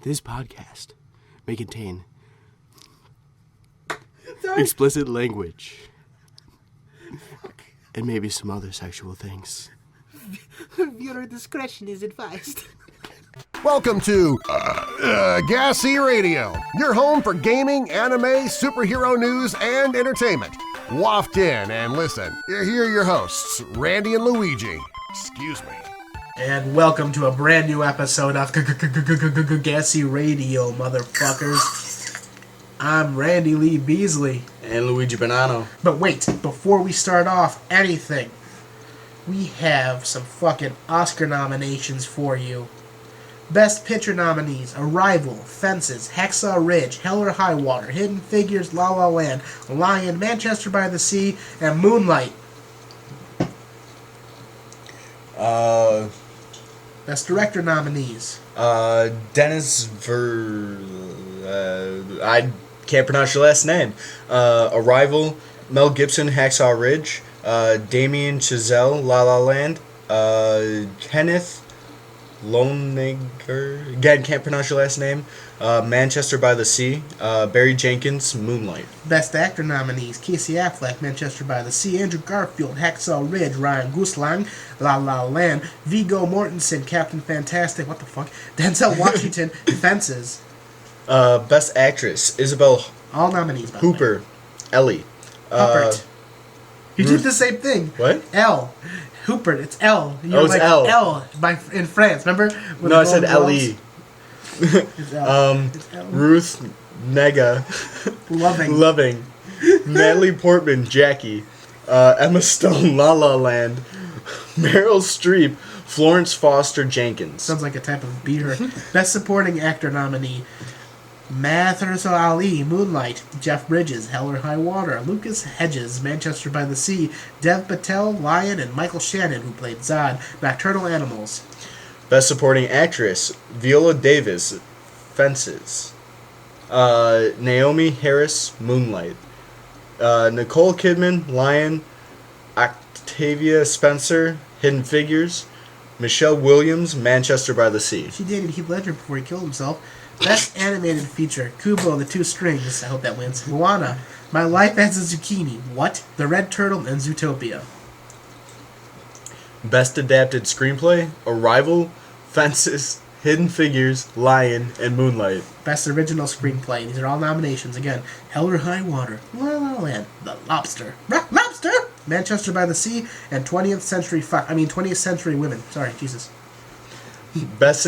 This podcast may contain explicit language and maybe some other sexual things. Viewer discretion is advised. Welcome to G.A.S.E Radio, your home for gaming, anime, superhero news, and entertainment. Waft in and listen. Here are your hosts, Randy and Luigi. Excuse me. And welcome to a brand new episode of G.A.S.E Radio, motherfuckers. I'm Randy Lee Beasley. And Luigi Bonanno. But wait, before we start off anything, we have some fucking Oscar nominations for you. Best Picture nominees: Arrival, Fences, Hacksaw Ridge, Hell or High Water, Hidden Figures, La La Land, Lion, Manchester by the Sea, and Moonlight. Best Director nominees: Dennis I can't pronounce your last name. Arrival, Mel Gibson, Hacksaw Ridge, Damien Chazelle, La La Land, Kenneth Lonergan, again, can't pronounce your last name, Manchester by the Sea, Barry Jenkins, Moonlight. Best Actor nominees: Casey Affleck, Manchester by the Sea, Andrew Garfield, Hacksaw Ridge, Ryan Gosling, La La Land, Viggo Mortensen, Captain Fantastic, what the fuck, Denzel Washington, Fences. Best Actress: Isabel All nominees, by Hooper, Ellie. Huppert. You did the same thing. What? L. Hoopert, it's L. You're it's like L. In France, remember? With No, I the said Golden Ellie. Globes? It's L. It's L. Ruth Nega. Loving. Natalie Portman, Jackie. Emma Stone, La La Land. Meryl Streep, Florence Foster Jenkins. Sounds like a type of beer. Best Supporting Actor nominee: Mahershala Ali, Moonlight, Jeff Bridges, Hell or High Water, Lucas Hedges, Manchester by the Sea, Dev Patel, Lion, and Michael Shannon, who played Zod, Nocturnal Animals. Best Supporting Actress: Viola Davis, Fences. Naomi Harris, Moonlight. Nicole Kidman, Lion. Octavia Spencer, Hidden Figures. Michelle Williams, Manchester by the Sea. She dated Heath Ledger before he killed himself. Best Animated Feature: Kubo, The Two Strings, I hope that wins. Moana, My Life as a Zucchini, What? The Red Turtle, and Zootopia. Best Adapted Screenplay: Arrival, Fences, Hidden Figures, Lion, and Moonlight. Best Original Screenplay, these are all nominations again: Hell or High Water, La La Land, The Lobster, Lobster, Manchester by the Sea, and 20th Century Women. Sorry, Jesus. Best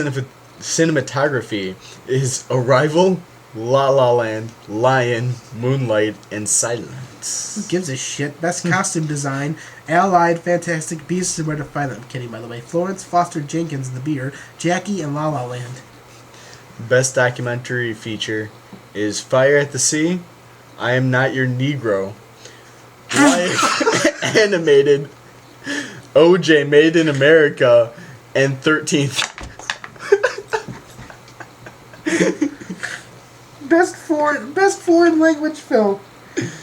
Cinematography is Arrival, La La Land, Lion, Moonlight, and Silence. Who gives a shit? Best Costume Design: Allied, Fantastic Beasts and Where to Find Them. I'm kidding, by the way. Florence Foster Jenkins, The Beer, Jackie, and La La Land. Best Documentary Feature is Fire at the Sea, I Am Not Your Negro, Live Animated, OJ Made in America, and 13th. Best foreign language film: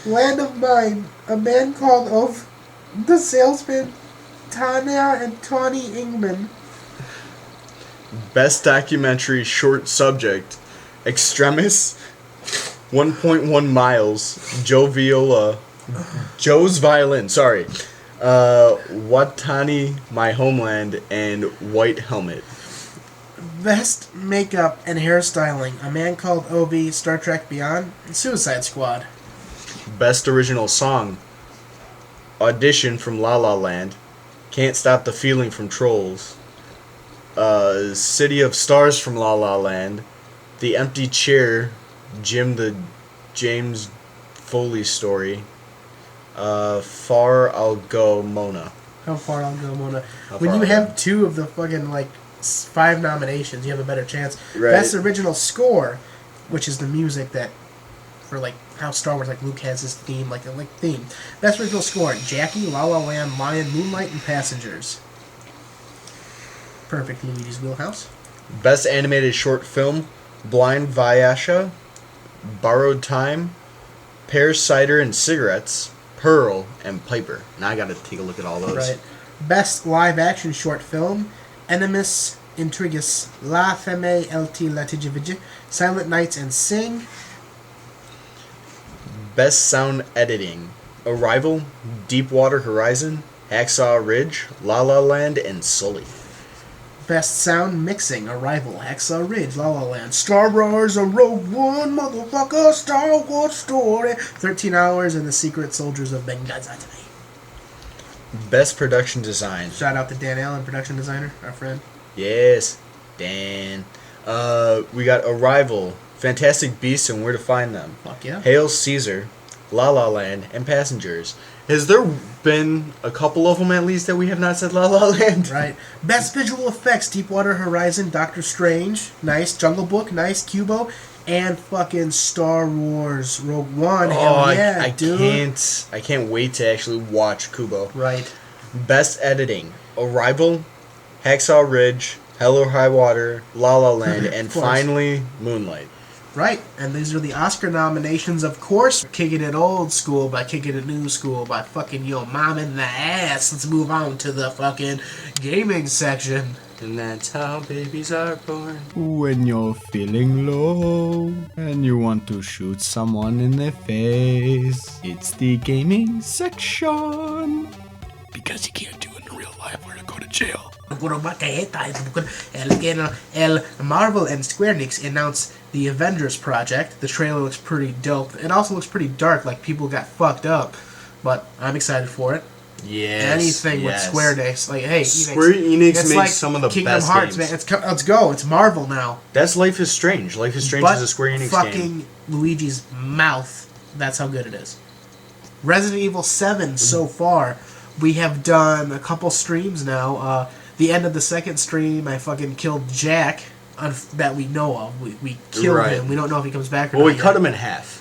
Land of Mine, A Man Called Ove, The Salesman, Tanya and Tawny Ingman. Best Documentary Short Subject: Extremis, 1.1 Miles, Joe's Violin, Watani, My Homeland, and White Helmet. Best Makeup and Hairstyling: A Man Called Ove, Star Trek Beyond, and Suicide Squad. Best Original Song: Audition from La La Land, Can't Stop the Feeling from Trolls, City of Stars from La La Land, The Empty Chair, James Foley Story, Far I'll Go, Mona. How Far I'll Go, Mona. When you have two of the fucking, 5 nominations, you have a better chance. Right. Best Original Score, which is the music that, for, how Star Wars, Luke has his theme, theme. Best Original Score: Jackie, La La Land, Lion, Moonlight, and Passengers. Perfect Luigi's wheelhouse. Best Animated Short Film: Blind Vyasha, Borrowed Time, Pear Cider and Cigarettes, Pearl, and Piper. Now I gotta take a look at all those. Right. Best Live Action Short Film: Animus Intrigus, La Femme LT Latigivige, Silent Nights and Sing. Best sound editing: Arrival, Deepwater Horizon, Hacksaw Ridge, La La Land, and Sully. Best sound mixing: Arrival, Hacksaw Ridge, La La Land, Star Wars, a Rogue One, motherfucker, Star Wars story, 13 Hours, and The Secret Soldiers of Benghazi. Best production design. Shout out to Dan Allen, production designer, our friend. Yes, Dan. We got Arrival, Fantastic Beasts and Where to Find Them, Fuck yeah. Hail Caesar, La La Land, and Passengers. Has there been a couple of them at least that we have not said La La Land? Right. Best visual effects: Deepwater Horizon, Doctor Strange, nice. Jungle Book, nice. Cubo, and fucking Star Wars Rogue One. Hell yeah, dude. I can't wait to actually watch Kubo. Right. Best editing: Arrival, Hacksaw Ridge, Hell or High Water, La La Land, and course. finally Moonlight. Right, and these are the Oscar nominations, of course. Kicking it old school by kicking it new school by fucking your mom in the ass. Let's move on to the fucking gaming section. And that's how babies are born. When you're feeling low and you want to shoot someone in the face, it's the gaming section. Because you can't do it in real life or to go to jail. Marvel and Square Enix announced the Avengers project. The trailer looks pretty dope. It also looks pretty dark, like people got fucked up. But I'm excited for it. Yes. Anything with Square Enix, like, hey, Square Enix it's makes like some of the Kingdom best Hearts, games. Man. Let's go. It's Marvel now. That's Life is Strange. Life is Strange But is a Square Enix fucking game. Luigi's mouth. That's how good it is. Resident Evil 7 so far. We have done a couple streams now. The end of the second stream, I fucking killed Jack. That we know of. We killed him. We don't know if he comes back or not. Well, we cut him in half.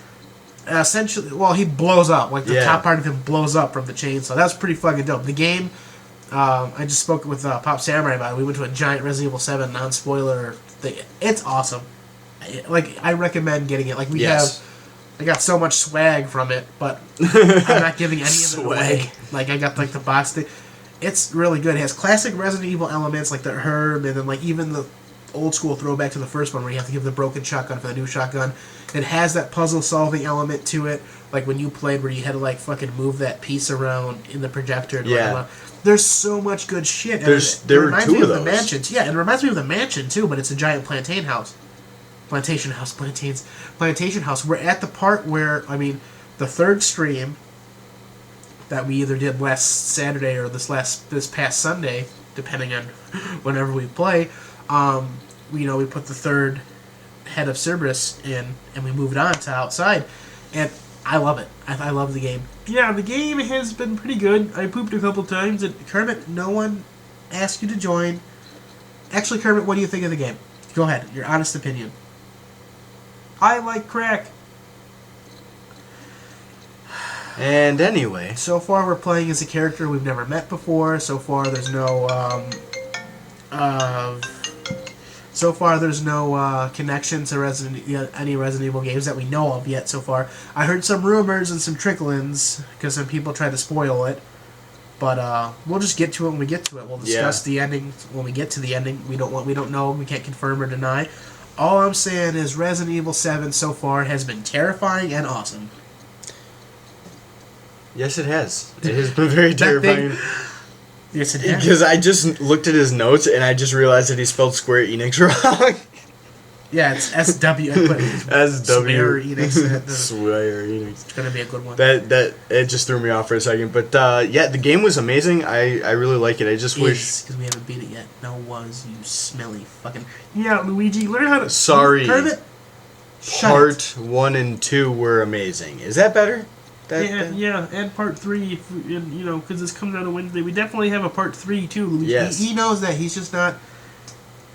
Essentially, well, he blows up. Like, the Yeah. top part of him blows up from the chainsaw. That's pretty fucking dope. The game, I just spoke with Pop Samurai about it. We went to a giant Resident Evil 7 non-spoiler thing. It's awesome. I recommend getting it. Like, I got so much swag from it, but I'm not giving any of it away. Like, I got, like, the box thing. It's really good. It has classic Resident Evil elements, like the herb, and then, like, even the old school throwback to the first one where you have to give the broken shotgun for the new shotgun. It has that puzzle solving element to it, like when you played where you had to like fucking move that piece around in the projector. There's so much good shit. There were two of those. The mansions. Yeah, and it reminds me of the mansion too, but it's a giant plantation house. Plantation house. We're at the part where, I mean, the third stream that we either did last Saturday or this past Sunday, depending on whenever we play. We put the third head of Cerberus in, and we moved on to outside, and I love it. I love the game. Yeah, the game has been pretty good. I pooped a couple times, and Kermit, no one asked you to join. Actually, Kermit, what do you think of the game? Go ahead, your honest opinion. I like crack. And anyway, so far we're playing as a character we've never met before. So far there's no connection to any Resident Evil games that we know of yet so far. I heard some rumors and some tricklings because some people tried to spoil it. But we'll just get to it when we get to it. We'll discuss the ending when we get to the ending. We don't know. We can't confirm or deny. All I'm saying is Resident Evil 7 so far has been terrifying and awesome. Yes, it has. It has been very terrifying. Yes, it has. Because I just looked at his notes and I just realized that he spelled Square Enix wrong. Yeah, it's SW. Square Enix. Square Enix. It's gonna be a good one. That it just threw me off for a second, but the game was amazing. I really like it. I just wish because we haven't beat it yet. No, you smelly fucking Luigi. Learn how to. Sorry. Kermit. Part 1 and 2 were amazing. Is that better? And part 3, because this comes out on Wednesday. We definitely have a part 3 too, Luigi. Yes. He knows that. He's just not.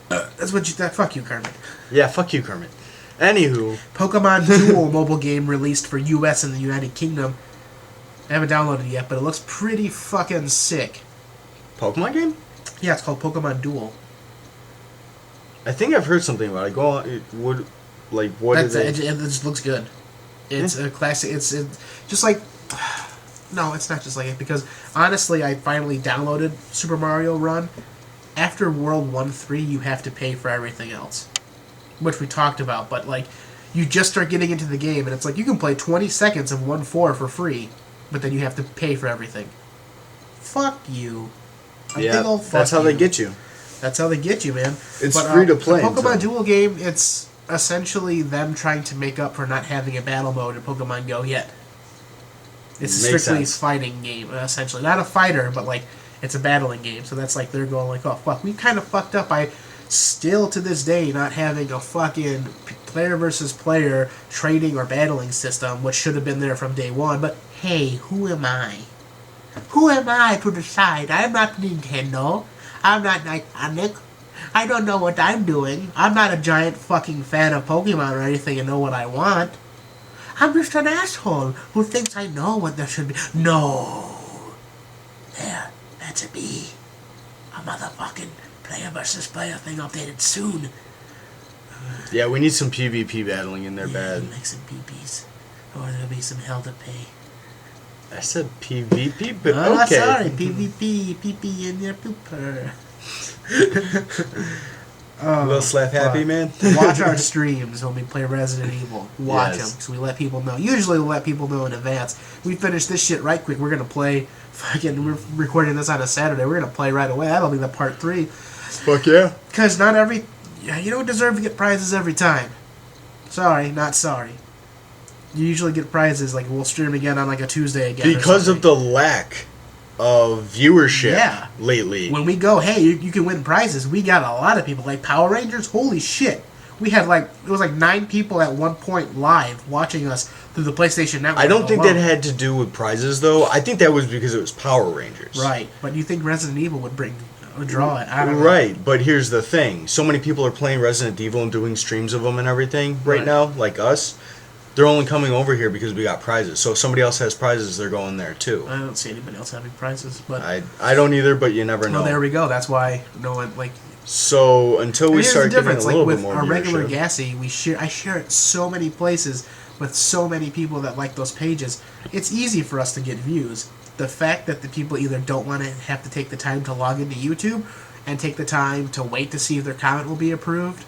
Fuck you, Kermit. Yeah, fuck you, Kermit. Anywho, Pokemon Duel mobile game released for US and the United Kingdom. I haven't downloaded it yet, but it looks pretty fucking sick. Pokemon game? Yeah, it's called Pokemon Duel. I think I've heard something about it. Go on. What is it? It just looks good. It's a classic. It's just like. No, it's not just like it, because honestly, I finally downloaded Super Mario Run, after World 1-3, you have to pay for everything else. Which we talked about, but, like, you just start getting into the game, and it's like, you can play 20 seconds of 1-4 for free, but then you have to pay for everything. Fuck you. That's how they get you. That's how they get you, man. It's free to play. The Pokemon Duel game, it's essentially them trying to make up for not having a battle mode in Pokemon Go yet. It's a strictly fighting game, essentially. Not a fighter, but, like, it's a battling game. So that's like they're going like, oh, fuck, we kind of fucked up by still to this day not having a fucking player versus player trading or battling system, which should have been there from day one. But, hey, who am I? Who am I to decide? I'm not Nintendo. I'm not Niantic. I don't know what I'm doing. I'm not a giant fucking fan of Pokemon or anything and know what I want. I'm just an asshole who thinks I know what there should be. No. There. That's a B. A motherfucking player versus player thing updated soon. Yeah, we need some PvP battling in there bad. Like some PPs. Or there'll be some hell to pay. I said PvP, but oh, okay. Sorry, PvP. PP in your pooper. A little slap happy, man. Watch our streams when we play Resident Evil. Watch them, because we let people know. Usually we let people know in advance. We finish this shit right quick. We're going to play, we're recording this on a Saturday. We're going to play right away. That'll be the part 3. Fuck yeah. Because not every, you don't deserve to get prizes every time. Sorry, not sorry. You usually get prizes, like we'll stream again on like a Tuesday again. Because of the lack of viewership lately. When we go, hey, you can win prizes, we got a lot of people. Like Power Rangers, holy shit. We had it was like 9 people at one point live watching us through the PlayStation Network. I don't think that had to do with prizes, though. I think that was because it was Power Rangers. Right, but you think Resident Evil would draw it? I don't know. Right, but here's the thing. So many people are playing Resident Evil and doing streams of them and everything right now, like us. They're only coming over here because we got prizes. So if somebody else has prizes, they're going there too. I don't see anybody else having prizes, but I don't either. But you never know. Well, there we go. That's why no one like. So until we start getting a little bit more with our regular G.A.S.E, I share it so many places with so many people that like those pages. It's easy for us to get views. The fact that the people either don't want to have to take the time to log into YouTube and take the time to wait to see if their comment will be approved,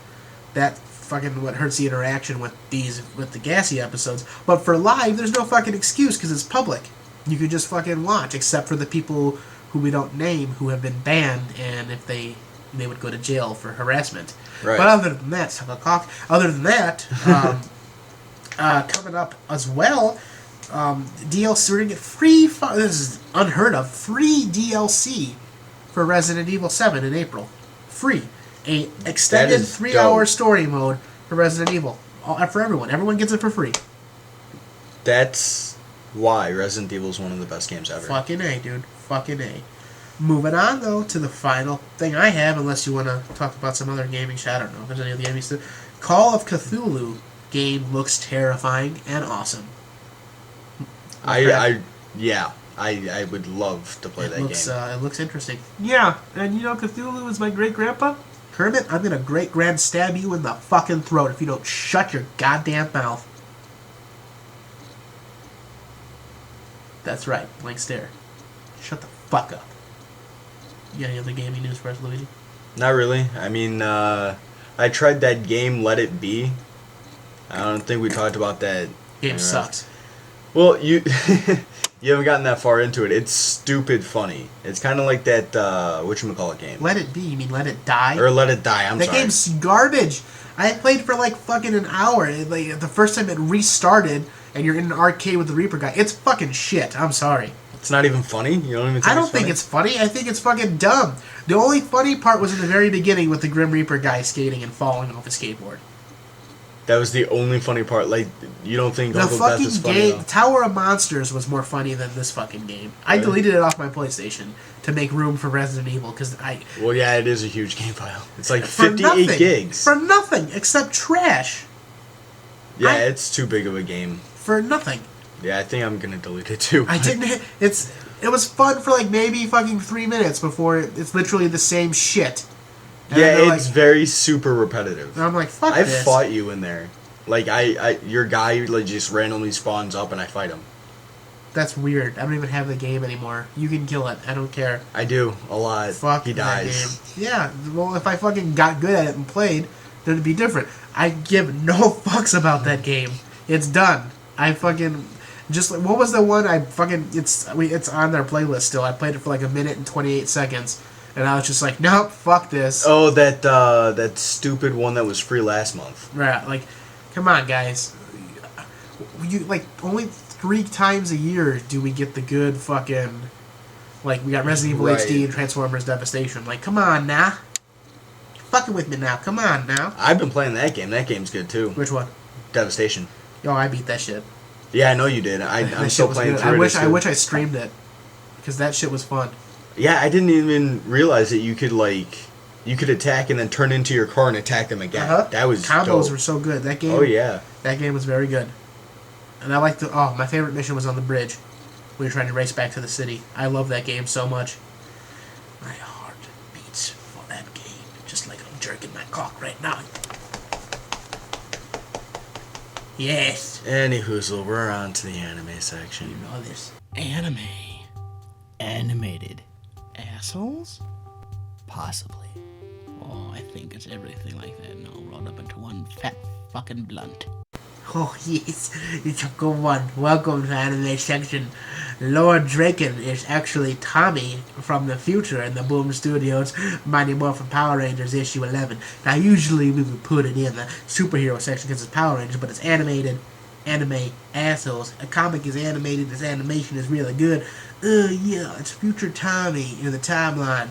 that fucking what hurts the interaction with the G.A.S.E episodes. But for live, there's no fucking excuse because it's public. You could just fucking watch, except for the people who we don't name who have been banned, and if they would go to jail for harassment. Right. But other than that, coming up as well, DLC, we're gonna get free. This is unheard of. Free DLC for Resident Evil 7 in April. Free. A extended 3-hour story mode for Resident Evil. For everyone. Everyone gets it for free. That's why Resident Evil is one of the best games ever. Fucking A, dude. Fucking A. Moving on, though, to the final thing I have, unless you want to talk about some other gaming shit. I don't know if there's any other gaming stuff. Call of Cthulhu game looks terrifying and awesome. I would love to play that game. It looks interesting. Yeah, and you know Cthulhu is my great-grandpa? Kermit, I'm gonna great-grand stab you in the fucking throat if you don't shut your goddamn mouth. That's right, blank stare. Shut the fuck up. You got any other gaming news for us, Luigi? Not really. I mean, I tried that game, Let It Be. I don't think we talked about that. Game sucks. Well, you you haven't gotten that far into it. It's stupid funny. It's kind of like that, whatchamacallit game. Let It Be? You mean Let It Die? Or Let It Die, I'm sorry. That game's garbage. I played for like fucking an hour. Like, the first time it restarted, and you're in an arcade with the Reaper guy. It's fucking shit. I'm sorry. It's not even funny? You don't even think I don't think it's funny. I think it's fucking dumb. The only funny part was in the very beginning with the Grim Reaper guy skating and falling off a skateboard. That was the only funny part. Like, you don't think the Uncle Beth fucking is funny, game, Tower of Monsters was more funny than this fucking game. I deleted it off my PlayStation to make room for Resident Evil because I. Well, yeah, it is a huge game file. It's like 58 gigs for nothing except trash. Yeah, it's too big of a game for nothing. Yeah, I think I'm gonna delete it too. I didn't. It was fun for like maybe fucking 3 minutes before it's literally the same shit. And yeah, it's very super repetitive. And I'm like, fuck I've this. fought you in there. Like, your guy like just randomly spawns up and I fight him. That's weird. I don't even have the game anymore. You can kill it. I don't care. I do a lot. Fuck he that dies. game. Yeah. Well, if I fucking got good at it and played, then it'd be different. I give no fucks about that game. It's done. I fucking just what was the one I fucking it's on their playlist still. I played it for like a minute and 28 seconds, and I was just like, nope, fuck this. Oh, that stupid one that was free last month. Right. Like, come on, guys. You like only 3 times a year do we get the good fucking, like, we got Resident Evil HD and Transformers Devastation. Like, come on now. You're fucking with me now. Come on now. I've been playing that game. That game's good too. Which one? Devastation. Oh, I beat that shit. Yeah, I know you did. I'm still playing through it. I wish I streamed it, because that shit was fun. Yeah, I didn't even realize that you could attack and then turn into your car and attack them again. That was combos dope. were so good. That game. Oh yeah. That game was very good. And I like my favorite mission was on the bridge. We were trying to race back to the city. I love that game so much. My heart beats for that game, just like I'm jerking my cock right now. Yes. Anywho, we're on to the anime section. You know this. Anime. Animated. Assholes? Possibly. Oh, I think it's everything like that now rolled up into one fat fucking blunt. Oh yes, it's a good one. Welcome to anime section. Lord Draken is actually Tommy from the future in the Boom Studios Mighty Morphin Power Rangers issue 11. Now usually we would put it in the superhero section because it's Power Rangers, but it's animated. Anime assholes. A comic is animated, this animation is really good. Yeah, it's future Tommy in the timeline.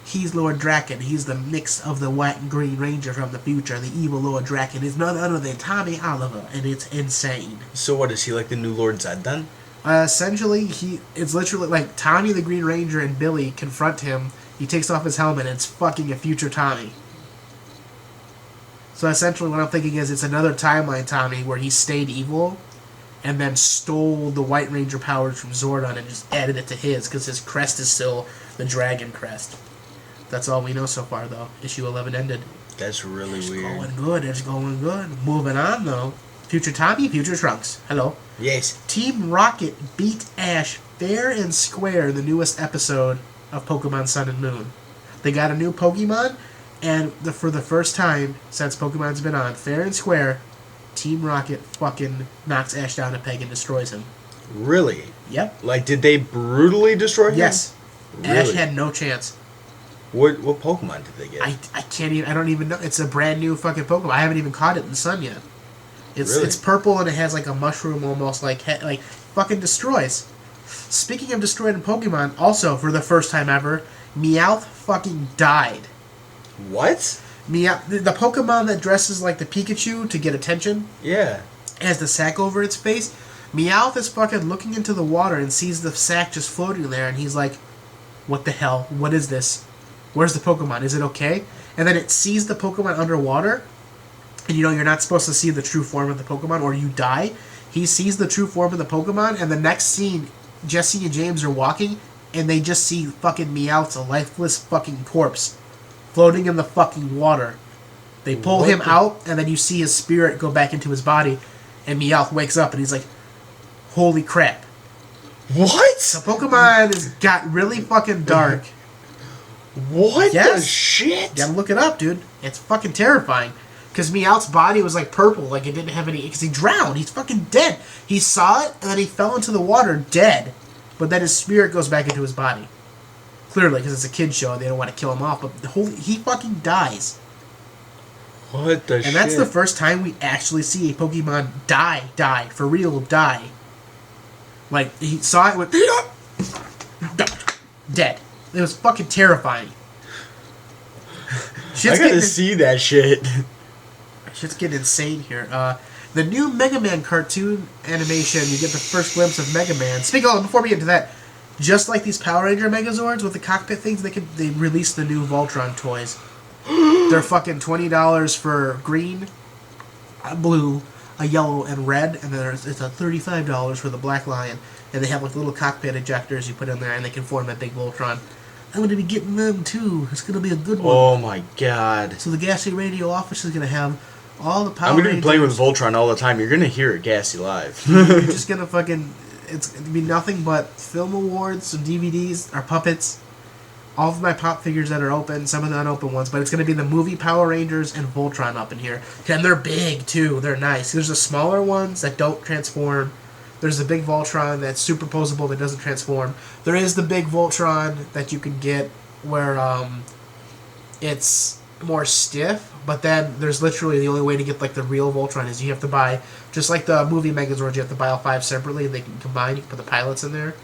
He's Lord Draken. He's the mix of the white and green ranger from the future. The evil Lord Draken is none other than Tommy Oliver, and it's insane. So what, is he like the new Lord Zed then? Essentially, it's literally like Tommy the Green Ranger and Billy confront him. He takes off his helmet, and it's fucking a future Tommy. So essentially what I'm thinking is it's another timeline Tommy where he stayed evil and then stole the White Ranger powers from Zordon and just added it to his, because his crest is still the dragon crest. That's all we know so far, though. Issue 11 ended. That's really weird. It's going good. It's going good. Moving on, though. Future Tommy, Future Trunks. Hello. Yes. Team Rocket beat Ash fair and square in the newest episode of Pokemon Sun and Moon. They got a new Pokemon, and for the first time since Pokemon's been on, fair and square, Team Rocket fucking knocks Ash down a peg and destroys him. Really? Yep. Like, did they brutally destroy him? Yes. Really? Ash had no chance. What Pokemon did they get? I can't even. I don't even know. It's a brand new fucking Pokemon. I haven't even caught it in the sun yet. It's purple and it has like a mushroom almost like fucking destroys. Speaking of destroyed in Pokemon, also for the first time ever, Meowth fucking died. What? The Pokemon that dresses like the Pikachu to get attention. Yeah. Has the sack over its face. Meowth is fucking looking into the water and sees the sack just floating there, and he's like, "What the hell? What is this? Where's the Pokemon? Is it okay?" And then it sees the Pokemon underwater, and you're not supposed to see the true form of the Pokemon or you die. He sees the true form of the Pokemon, and the next scene, Jesse and James are walking, and they just see fucking Meowth's a lifeless fucking corpse floating in the fucking water. They pull him out, and then you see his spirit go back into his body, and Meowth wakes up, and he's like, "Holy crap." What? The Pokemon has got really fucking dark. What Yes. the shit? You gotta look it up, dude. It's fucking terrifying. Because Meowth's body was like purple, like it didn't have any... Because he drowned. He's fucking dead. He saw it, and then he fell into the water dead. But then his spirit goes back into his body. Clearly, because it's a kid's show, they don't want to kill him off. But he fucking dies. What the shit? And that's the first time we actually see a Pokemon die. For real, die. Like, he saw it, went... Dead. It was fucking terrifying. I gotta see that shit. Shit's getting insane here. The new Mega Man cartoon animation, you get the first glimpse of Mega Man. Before we get into that, just like these Power Ranger Megazords with the cockpit things, they released the new Voltron toys. They're fucking $20 for green, blue, a yellow, and red, and then it's a $35 for the Black Lion. And they have like little cockpit ejectors you put in there, and they can form that big Voltron. I'm going to be getting them too. It's going to be a good one. Oh my god. So the G.A.S.E radio office is going to have all the Power I'm going to be playing with Rangers. Voltron all the time. You're going to hear it G.A.S.E live. You're just going to fucking... it's going to be nothing but film awards, some DVDs, or puppets. All of my pop figures that are open, some of the unopened ones, but it's going to be the movie Power Rangers and Voltron up in here. And they're big, too. They're nice. There's the smaller ones that don't transform. There's the big Voltron that's superposable that doesn't transform. There is the big Voltron that you can get where it's more stiff, but then there's literally the only way to get like the real Voltron is you have to buy, just like the movie Megazords, you have to buy all 5 separately. They can combine, you can put the pilots in there.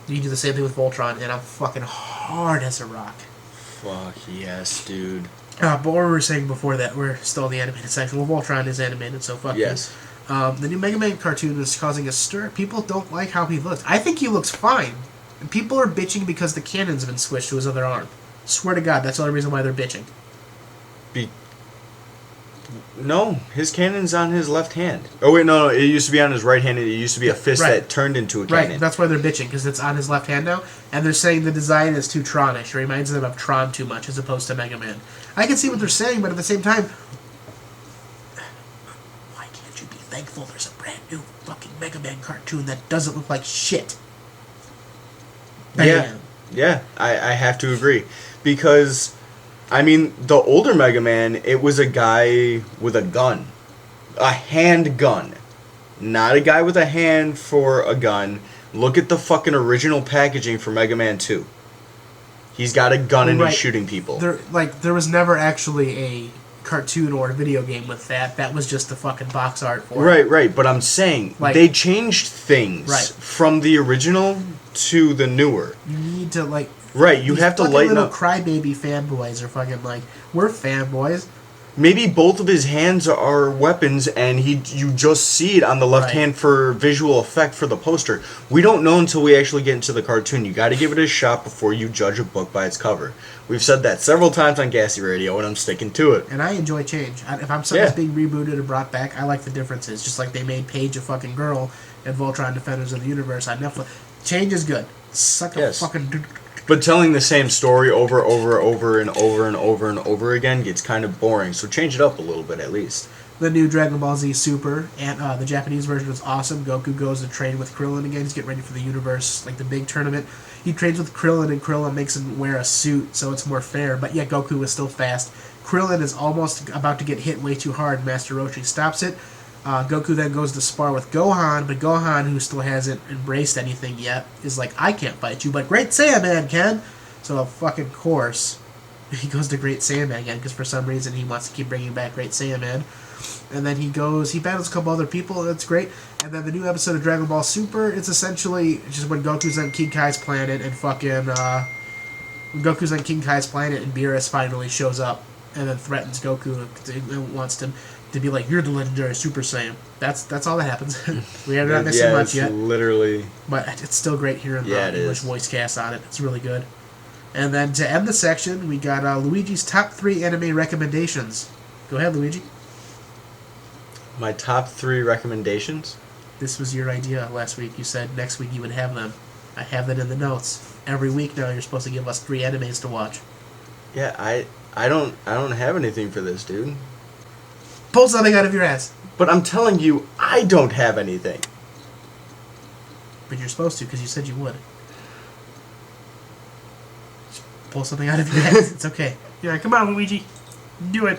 You can do the same thing with Voltron, and I'm fucking hard as a rock. Fuck yes, dude. But what we were saying before that, we're still in the animated section. Well, Voltron is animated, so fuck yes. The new Mega Man cartoon is causing a stir. People don't like how he looks. I think he looks fine. And people are bitching because the cannon's been switched to his other arm. Swear to God, that's the only reason why they're bitching. No, his cannon's on his left hand. Oh wait, no, it used to be on his right hand. It used to be a fist that turned into a cannon. Right, that's why they're bitching, because it's on his left hand now, and they're saying the design is too Tronish. It reminds them of Tron too much, as opposed to Mega Man. I can see what they're saying, but at the same time, why can't you be thankful there's a brand new fucking Mega Man cartoon that doesn't look like shit? Yeah, I have to agree. Because, I mean, the older Mega Man, it was a guy with a gun. A hand gun. Not a guy with a hand for a gun. Look at the fucking original packaging for Mega Man 2. He's got a gun and he's shooting people. There was never actually a cartoon or a video game with that. That was just the fucking box art for it. Right. But I'm saying, they changed things from the original to the newer. You need to, Right, you have to lighten up. Crybaby fanboys are fucking we're fanboys. Maybe both of his hands are weapons, and you just see it on the left hand for visual effect for the poster. We don't know until we actually get into the cartoon. You got to give it a shot before you judge a book by its cover. We've said that several times on G.A.S.E Radio, and I'm sticking to it. And I enjoy change. If I'm something's being rebooted or brought back, I like the differences. Just like they made Paige a fucking girl and Voltron Defenders of the Universe on Netflix. Change is good. Suck a fucking... But telling the same story over and over again gets kind of boring, so change it up a little bit at least. The new Dragon Ball Z Super, and the Japanese version was awesome. Goku goes to train with Krillin again. He's getting ready for the universe, the big tournament. He trains with Krillin, and Krillin makes him wear a suit, so it's more fair. But yet Goku is still fast. Krillin is almost about to get hit way too hard. Master Roshi stops it. Goku then goes to spar with Gohan, but Gohan, who still hasn't embraced anything yet, is like, I can't fight you, but Great Saiyaman can! So, of fucking course, he goes to Great Saiyaman again, because for some reason he wants to keep bringing back Great Saiyaman. And then he battles a couple other people, that's great. And then the new episode of Dragon Ball Super, it's essentially just when Goku's on King Kai's planet, and when Goku's on King Kai's planet, and Beerus finally shows up, and then threatens Goku, and wants him to be like, you're the legendary Super Saiyan. That's all that happens. We are not missing much yet. Literally. But it's still great hearing the English voice cast on it. It's really good. And then to end the section, we got Luigi's top 3 anime recommendations. Go ahead, Luigi. My top 3 recommendations? This was your idea last week. You said next week you would have them. I have that in the notes. Every week now you're supposed to give us 3 animes to watch. Yeah, I don't have anything for this, dude. Pull something out of your ass. But I'm telling you, I don't have anything. But you're supposed to, because you said you would. Just pull something out of your ass. It's okay. Yeah, come on, Luigi. Do it.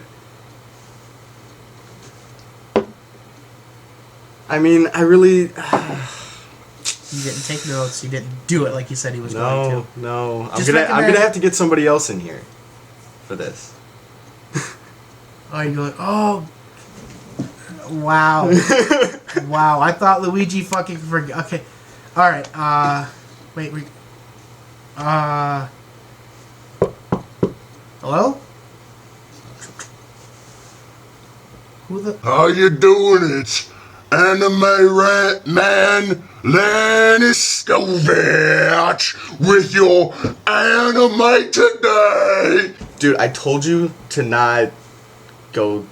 I mean, I really... You didn't take notes. You didn't do it like you said he was going to. No. I'm gonna have to get somebody else in here for this. Oh, you're going... Oh... Wow. Wow. I thought Luigi fucking forgot. Okay. Alright. Wait. Hello? Who the... How you doing? It's Anime Rant Man Lannistovich with your anime today. Dude, I told you to not go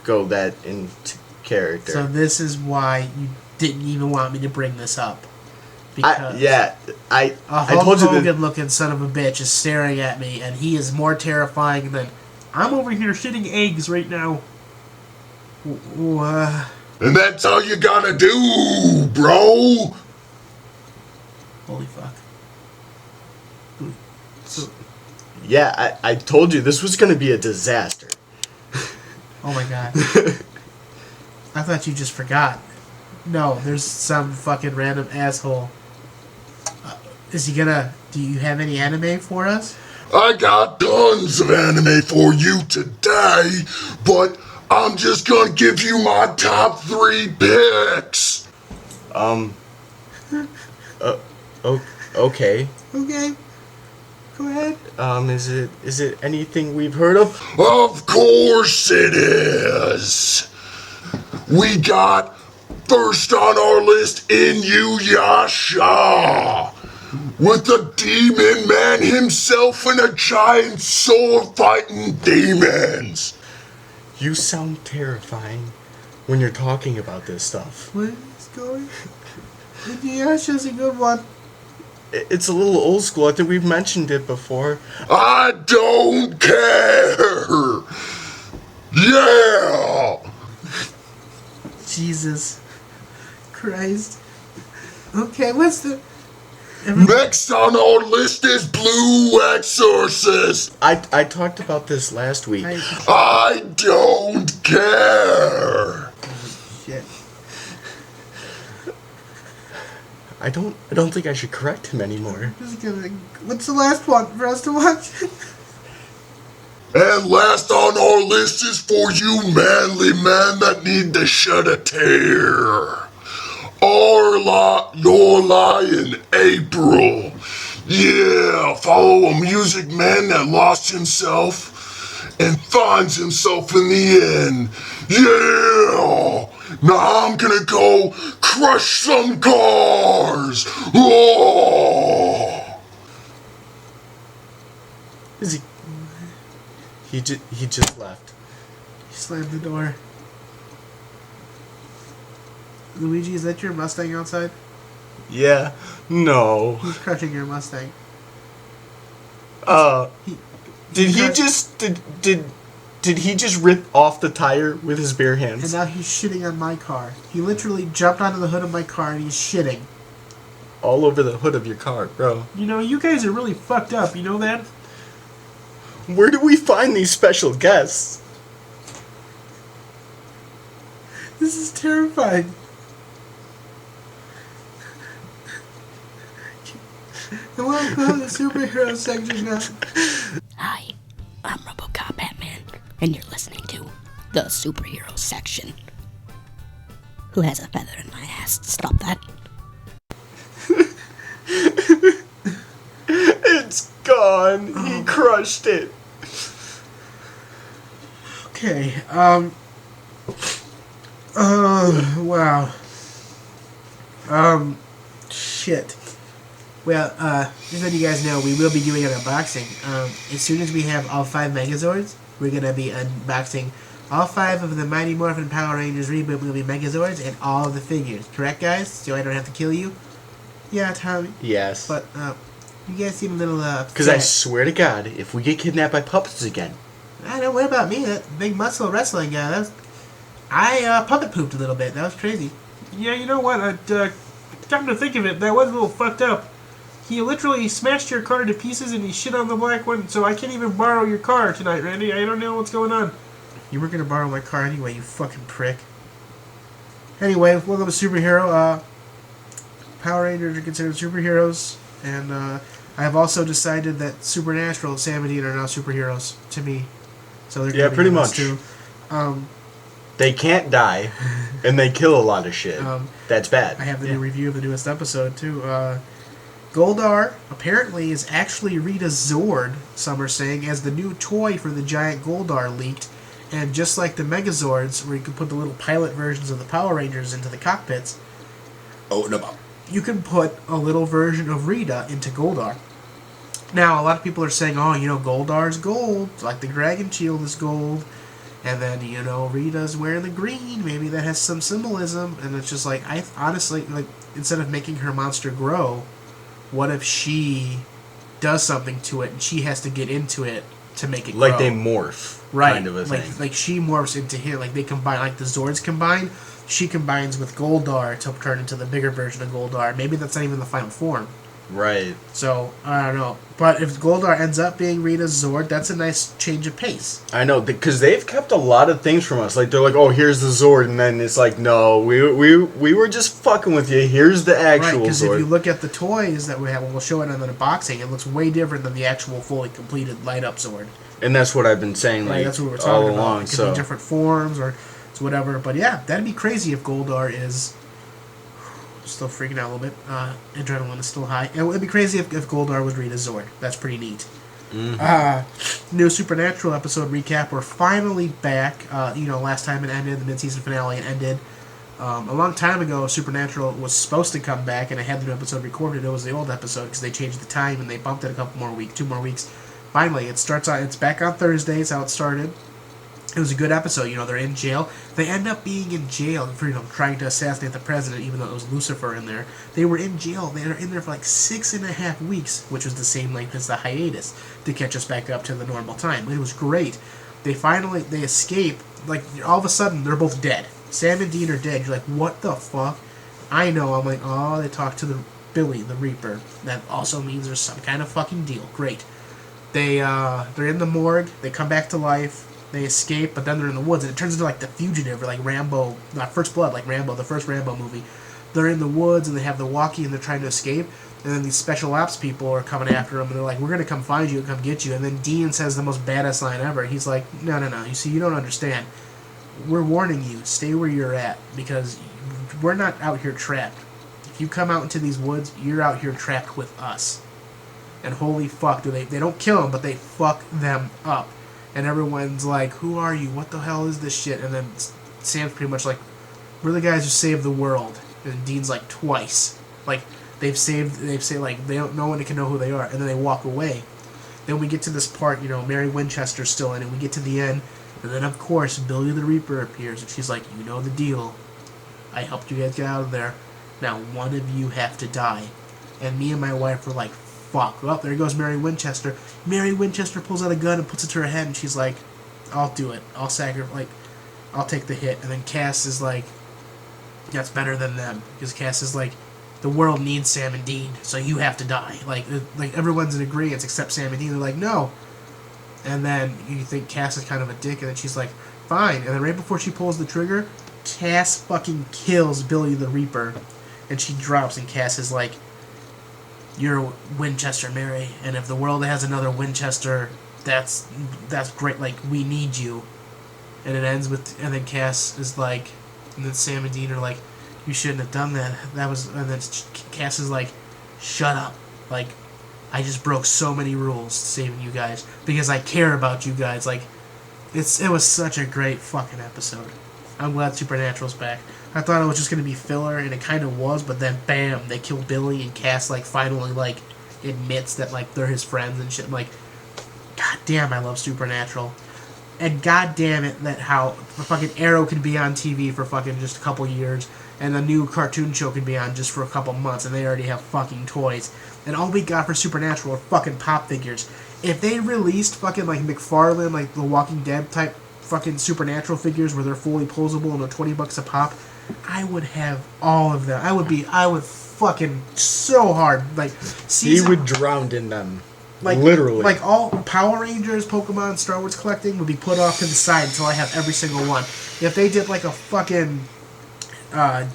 that into character. So this is why you didn't even want me to bring this up. Because I Hulk told you Hogan looking son of a bitch is staring at me, and he is more terrifying than I'm over here shitting eggs right now. And that's all you gotta do, bro. Yeah, I told you this was going to be a disaster. Oh my god. I thought you just forgot. No, there's some fucking random asshole. Is he gonna... Do you have any anime for us? I got tons of anime for you today, but I'm just gonna give you my top 3 picks. Okay. Okay. Go ahead. Is it anything we've heard of? Of course it is. We got first on our list Inuyasha, with the demon man himself and a giant sword fighting demons. You sound terrifying when you're talking about this stuff. Where is going? Inuyasha's a good one. It's a little old school. I think we've mentioned it before. I don't care. Yeah. Jesus Christ. Okay, what's the... Next on our list is Blue Exorcist. I talked about this last week. I don't care. Shit. I don't think I should correct him anymore. What's the last one for us to watch? And last on our list is for you manly men that need to shed a tear. Your lion, April. Yeah, follow a music man that lost himself and finds himself in the end. Yeah! Now I'm gonna go crush some cars! Oh! Is he? He just left. He slammed the door. Luigi, is that your Mustang outside? Yeah. No. Who's crushing your Mustang? Did he just rip off the tire with his bare hands? And now he's shitting on my car. He literally jumped onto the hood of my car and he's shitting. All over the hood of your car, bro. You know, you guys are really fucked up, you know that? Where do we find these special guests? This is terrifying. I want to go to the superhero section now. Hi, I'm RoboCop Batman, and you're listening to the superhero section. Who has a feather in my ass? Stop that. It's gone. He crushed it. Okay, wow. Shit. Well, just letting you guys know, we will be doing an unboxing. As soon as we have all 5 Megazords, we're gonna be unboxing all 5 of the Mighty Morphin Power Rangers reboot movie Megazords and all of the figures. Correct, guys? So I don't have to kill you? Yeah, Tommy. Yes. But, you guys seem a little, Because I swear to God, if we get kidnapped by puppets again. Don't worry about me, that big muscle wrestling guy. I puppet pooped a little bit. That was crazy. Yeah, you know what? Come to think of it, that was a little fucked up. He literally smashed your car to pieces and he shit on the black one, so I can't even borrow your car tonight, Randy. I don't know what's going on. You were gonna borrow my car anyway, you fucking prick. Anyway, welcome to Superhero. Power Rangers are considered superheroes, and I have also decided that Supernatural and Sam and Dean are now superheroes to me. So they're gonna be pretty on this much. too. They can't die, and they kill a lot of shit. That's bad. I have the new review of the newest episode too. Goldar apparently is actually Rita's Zord, some are saying, as the new toy for the giant Goldar leaked. And just like the Megazords, where you can put the little pilot versions of the Power Rangers into the cockpits, you can put a little version of Rita into Goldar. Now, a lot of people are saying, oh, Goldar's gold, like the Dragon Shield is gold, and then, Rita's wearing the green, maybe that has some symbolism, and it's just like, I honestly, instead of making her monster grow, what if she does something to it, and she has to get into it to make it grow? Like they morph, right, kind of a thing. Like she morphs into him, like they combine, like the Zords combine, she combines with Goldar to turn into the bigger version of Goldar. Maybe that's not even the final form. Right. So, I don't know. But if Goldar ends up being Rita's Zord, that's a nice change of pace. I know, because they've kept a lot of things from us. Like, they're like, oh, here's the Zord, and then it's like, no, we were just fucking with you. Here's the actual Right, because Zord. if you look at the toys that we have, we'll show it in the unboxing, it looks way different than the actual fully completed light-up Zord. And that's what I've been saying, Right, like, that's what we're all talking along. about. It could So be different forms or it's whatever. But yeah, that'd be crazy if Goldar is... Still freaking out a little bit. Adrenaline is still high. It would be crazy if Goldar was Rita's Zord. That's pretty neat. New Supernatural episode recap. We're finally back. Last time it ended, the mid-season finale, it ended. A long time ago, Supernatural was supposed to come back, and I had the new episode recorded. It was the old episode because they changed the time and they bumped it a couple more weeks, 2 more weeks. Finally, it's back on Thursdays. How it started. It was a good episode. They're in jail. They end up being in jail for trying to assassinate the president, even though it was Lucifer in there. They were in jail. They were in there for like 6.5 weeks, which was the same length as the hiatus, to catch us back up to the normal time. It was great. They escape. Like, all of a sudden, they're both dead. Sam and Dean are dead. You're like, what the fuck? I know. I'm like, oh, they talked to the Billy, the Reaper. That also means there's some kind of fucking deal. Great. They're in the morgue. They come back to life. They escape, but then they're in the woods, and it turns into like The Fugitive or like Rambo, not First Blood, like Rambo, the first Rambo movie. They're in the woods, and they have the walkie, and they're trying to escape, and then these special ops people are coming after them, and they're like, we're going to come find you and come get you. And then Dean says the most badass line ever. He's like, no, you see, you don't understand. We're warning you, stay where you're at, because we're not out here trapped. If you come out into these woods, you're out here trapped with us. And holy fuck, they don't kill them, but they fuck them up. And everyone's like, who are you? What the hell is this shit? And then Sam's pretty much like, we're the guys who saved the world. And Dean's like, twice. Like, they've saved, like, no one can know who they are. And then they walk away. Then we get to this part, Mary Winchester's still in it. We get to the end. And then, of course, Billy the Reaper appears. And she's like, you know the deal. I helped you guys get out of there. Now, one of you have to die. And me and my wife were like, fuck. Well, there goes Mary Winchester. Mary Winchester pulls out a gun and puts it to her head, and she's like, I'll do it. I'll take the hit. And then Cass is like, that's better than them. Because Cass is like, the world needs Sam and Dean, so you have to die. Like everyone's in agreement except Sam and Dean. They're like, no. And then you think Cass is kind of a dick, and then she's like, fine. And then right before she pulls the trigger, Cass fucking kills Billy the Reaper. And she drops, and Cass is like, you're Winchester, Mary, and if the world has another Winchester, that's great. Like, we need you. And it ends with, and then Cass is like, and then Sam and Dean are like, you shouldn't have done that. And then Cass is like, shut up. Like, I just broke so many rules saving you guys because I care about you guys. Like, it was such a great fucking episode. I'm glad Supernatural's back. I thought it was just going to be filler, and it kind of was, but then, bam, they kill Billy, and Cass, like, finally, like, admits that, like, they're his friends and shit. I'm like, god damn, I love Supernatural. And god damn it that how fucking Arrow can be on TV for fucking just a couple years, and the new cartoon show can be on just for a couple months, and they already have fucking toys. And all we got for Supernatural are fucking pop figures. If they released fucking, like, McFarlane, like, The Walking Dead type fucking Supernatural figures where they're fully posable and they're $20 a pop, I would have all of them. I would fucking so hard. Like, he would drown in them. Like, literally. Like, all Power Rangers, Pokemon, Star Wars collecting would be put off to the side until I have every single one. If they did, like, a fucking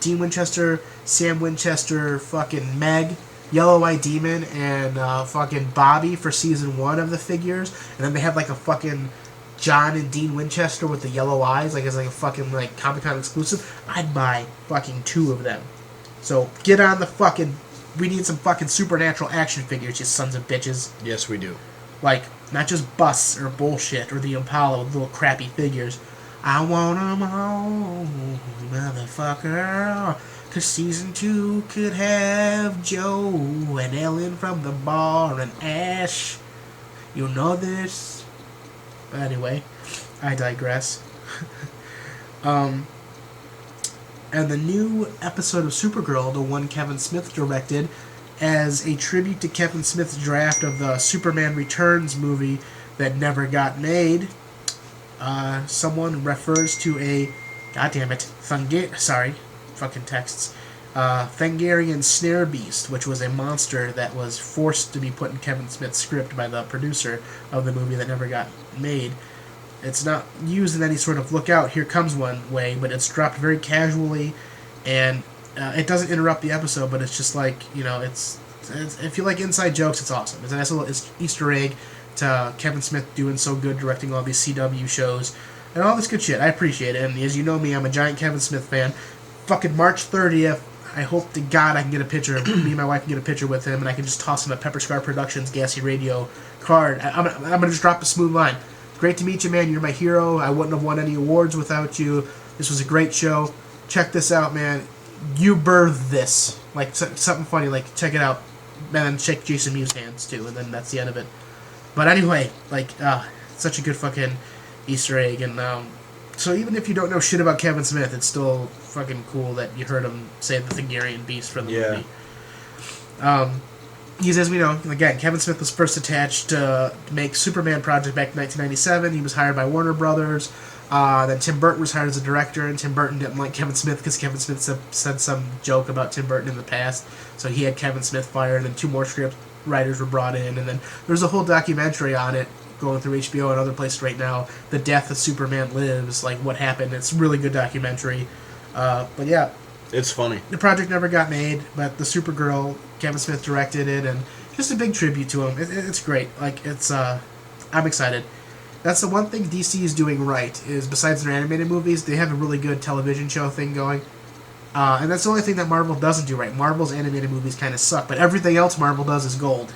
Dean Winchester, Sam Winchester, fucking Meg, Yellow Eye Demon, and fucking Bobby for season 1 of the figures, and then they have, like, a fucking John and Dean Winchester with the yellow eyes, like as like a fucking like Comic-Con exclusive, I'd buy fucking 2 of them. So get on the fucking, we need some fucking Supernatural action figures, you sons of bitches. Yes, we do. Like, not just busts or bullshit or the Impala with little crappy figures. I want them all, motherfucker. Cause season 2 could have Joe and Ellen from the bar and Ash. You know this. Anyway, I digress. And the new episode of Supergirl, the one Kevin Smith directed, as a tribute to Kevin Smith's draft of the Superman Returns movie that never got made, someone refers to a, goddammit, fucking texts, Thangarian Snare Beast, which was a monster that was forced to be put in Kevin Smith's script by the producer of the movie that never got made. It's not used in any sort of look out, here comes one way, but it's dropped very casually, and it doesn't interrupt the episode, but it's just like, it's if you like inside jokes, it's awesome. It's a nice little Easter egg to Kevin Smith doing so good, directing all these CW shows, and all this good shit. I appreciate it, and as you know me, I'm a giant Kevin Smith fan. Fucking March 30th, I hope to God I can get a picture, me and my wife can get a picture with him, and I can just toss him a PepperScar Productions G.A.S.E radio card. I'm gonna just drop a smooth line. Great to meet you, man. You're my hero. I wouldn't have won any awards without you. This was a great show. Check this out, man. You birthed this. Like, something funny. Like, check it out. And then shake Jason Mewes' hands, too. And then that's the end of it. But anyway, like, such a good fucking Easter egg. And so even if you don't know shit about Kevin Smith, it's still fucking cool that you heard him say the Thangarian Beast for the movie. He's, as we know, again, Kevin Smith was first attached to make Superman project back in 1997. He was hired by Warner Brothers. Then Tim Burton was hired as a director, and Tim Burton didn't like Kevin Smith because Kevin Smith said some joke about Tim Burton in the past. So he had Kevin Smith fired, and then 2 more script writers were brought in. And then there's a whole documentary on it going through HBO and other places right now. The Death of Superman Lives, like what happened. It's a really good documentary. But yeah. It's funny. The project never got made, but the Supergirl, Kevin Smith directed it, and just a big tribute to him. It's great. Like, it's, I'm excited. That's the one thing DC is doing right, is besides their animated movies, they have a really good television show thing going. And that's the only thing that Marvel doesn't do right. Marvel's animated movies kind of suck, but everything else Marvel does is gold.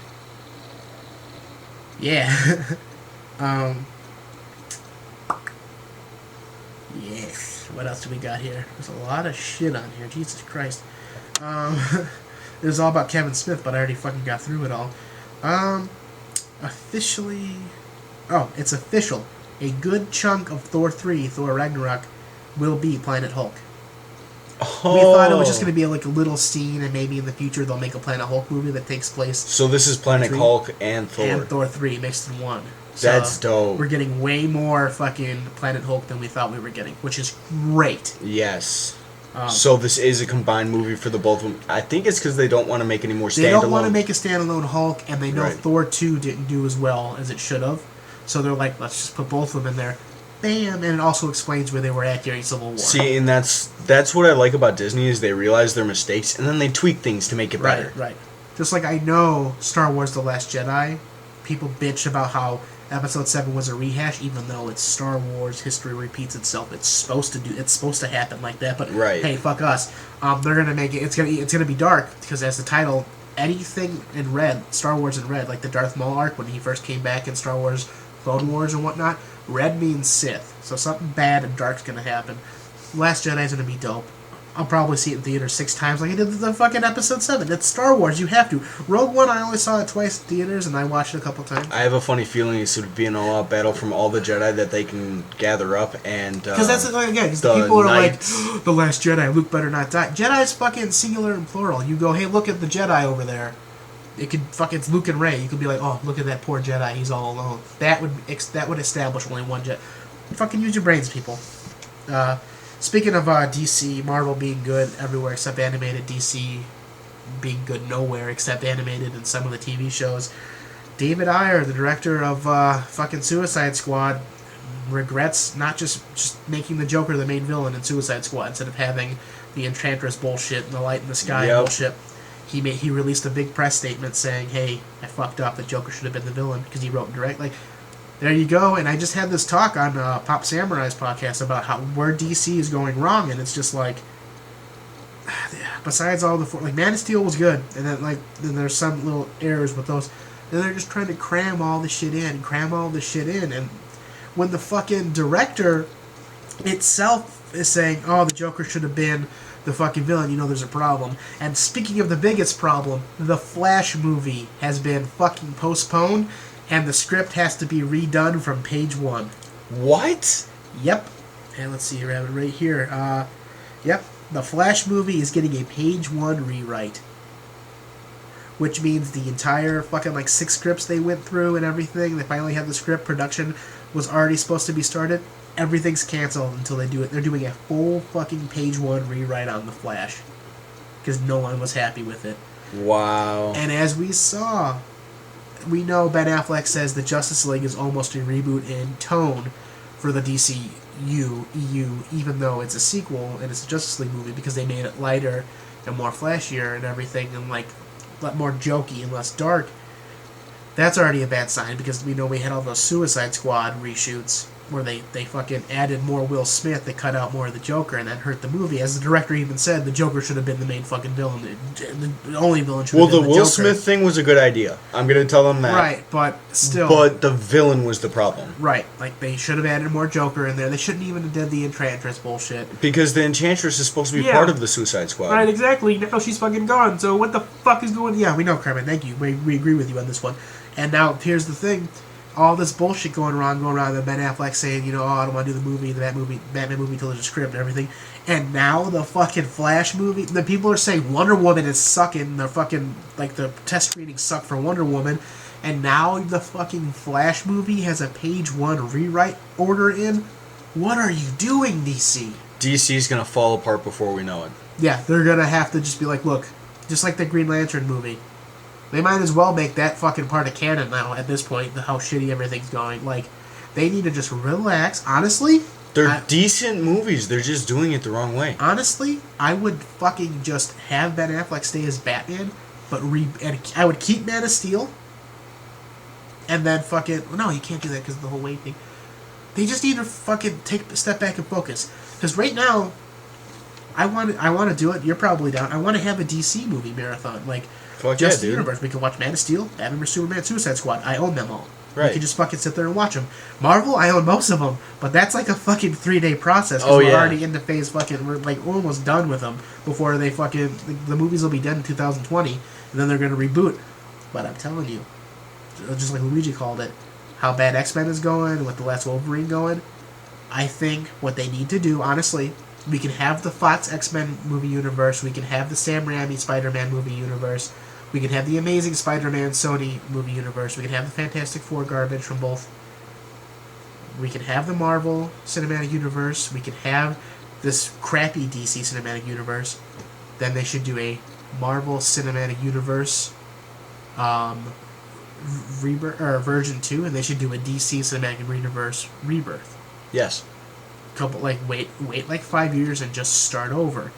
Yeah. Yes. What else do we got here? There's a lot of shit on here. Jesus Christ. It was all about Kevin Smith, but I already fucking got through it all. Officially... Oh, it's official. A good chunk of Thor 3, Thor Ragnarok, will be Planet Hulk. Oh. We thought it was just going to be like a little scene, and maybe in the future they'll make a Planet Hulk movie that takes place... So this is Planet Hulk and Thor. And Thor 3 mixed in one. That's dope. We're getting way more fucking Planet Hulk than we thought we were getting, which is great. Yes. So this is a combined movie for the both of them. I think it's because they don't want to make any more standalone. They don't want to make a standalone Hulk, and they know Right. Thor 2 didn't do as well as it should have. So they're like, let's just put both of them in there. Bam! And it also explains where they were at during Civil War. See, and that's what I like about Disney, is they realize their mistakes, and then they tweak things to make it better. Right. Just like I know Star Wars The Last Jedi, people bitch about how Episode 7 was a rehash, even though it's Star Wars, history repeats itself. It's supposed to happen like that. But hey, fuck us. They're gonna make it. It's gonna be dark because, as the title, anything in red, Star Wars in red, like the Darth Maul arc when he first came back in Star Wars Clone Wars and whatnot. Red means Sith, so something bad and dark's gonna happen. Last Jedi's gonna be dope. I'll probably see it in theaters 6 times like I did the fucking Episode 7. It's Star Wars, you have to. Rogue One, I only saw it twice in theaters, and I watched it a couple times. I have a funny feeling it's going to be an all-out battle from all the Jedi that they can gather up, and... Because that's, again, because the people are like, The Last Jedi, Luke better not die. Jedi's fucking singular and plural. You go, hey, look at the Jedi over there. It could fucking, it's Luke and Rey. You could be like, oh, look at that poor Jedi, he's all alone. That would establish only one Jedi. Fucking use your brains, people. Speaking of DC, Marvel being good everywhere except animated, DC being good nowhere except animated in some of the TV shows, David Ayer, the director of fucking Suicide Squad, regrets not just making the Joker the main villain in Suicide Squad instead of having the Enchantress bullshit and the Light in the Sky bullshit. He released a big press statement saying, hey, I fucked up, the Joker should have been the villain, because he wrote and directed. Like, there you go. And I just had this talk on Pop Samurai's podcast about where DC is going wrong, and it's just like, besides all the like Man of Steel was good, and then there's some little errors with those. Then they're just trying to cram all this shit in, and when the fucking director itself is saying, oh, the Joker should have been the fucking villain, there's a problem. And speaking of the biggest problem, the Flash movie has been fucking postponed, and the script has to be redone from page 1. What? Yep. And let's see, I have it right here. Yep. The Flash movie is getting a page 1 rewrite. Which means the entire fucking 6 scripts they went through and everything, they finally had the script, production was already supposed to be started. Everything's canceled until they do it. They're doing a full fucking page 1 rewrite on The Flash. because no one was happy with it. Wow. And as we saw, we know Ben Affleck says the Justice League is almost a reboot in tone for the DCU, EU, even though it's a sequel and it's a Justice League movie because they made it lighter and more flashier and everything and like more jokey and less dark. That's already a bad sign because we know we had all those Suicide Squad reshoots where they fucking added more Will Smith, they cut out more of the Joker, and that hurt the movie. As the director even said, the Joker should have been the main fucking villain. The only villain should have been the Joker. Well, the Will Smith thing was a good idea. I'm going to tell them that. Right, but still. But the villain was the problem. Right, like they should have added more Joker in there. They shouldn't even have did the Enchantress bullshit. Because the Enchantress is supposed to be part of the Suicide Squad. Right, exactly. Now she's fucking gone, so what the fuck is going on? Yeah, we know, Carmen. Thank you. We agree with you on this one. And now, here's the thing. All this bullshit going around, and Ben Affleck saying, you know, oh, I don't want to do the Batman movie till there's a script and everything. And now the fucking Flash movie, the people are saying Wonder Woman is sucking, the fucking, like, the test screenings suck for Wonder Woman. And now the fucking Flash movie has a page 1 rewrite order in. What are you doing, DC? DC's gonna fall apart before we know it. Yeah, they're gonna have to just be like, look, just like the Green Lantern movie. They might as well make that fucking part of canon now at this point, how shitty everything's going. Like, they need to just relax. Honestly... They're decent movies. They're just doing it the wrong way. Honestly, I would fucking just have Ben Affleck stay as Batman, but and I would keep Man of Steel, and then fucking... No, you can't do that because of the whole Wayne thing. They just need to fucking take a step back and focus. Because right now, I want to do it. You're probably down. I want to have a DC movie marathon. Like... Fuck just yeah, the dude. universe. We can watch Man of Steel, Batman vs Superman, Suicide Squad. I own them all. Right. We can just fucking sit there and watch them. Marvel, I own most of them, but that's like a fucking 3-day process. Oh, we're yeah. already into phase fucking. We're like almost done with them before they fucking. The movies will be done in 2020, and then they're gonna reboot. But I'm telling you, just like Luigi called it, how bad X-Men is going, with the last Wolverine going. I think what they need to do, honestly. We can have the Fox X-Men movie universe. We can have the Sam Raimi Spider-Man movie universe. We can have the Amazing Spider-Man Sony movie universe. We can have the Fantastic Four garbage from both. We can have the Marvel Cinematic Universe. We can have this crappy DC Cinematic Universe. Then they should do a Marvel Cinematic Universe version 2, and they should do a DC Cinematic Universe Rebirth. Yes. Wait like 5 years and just start over.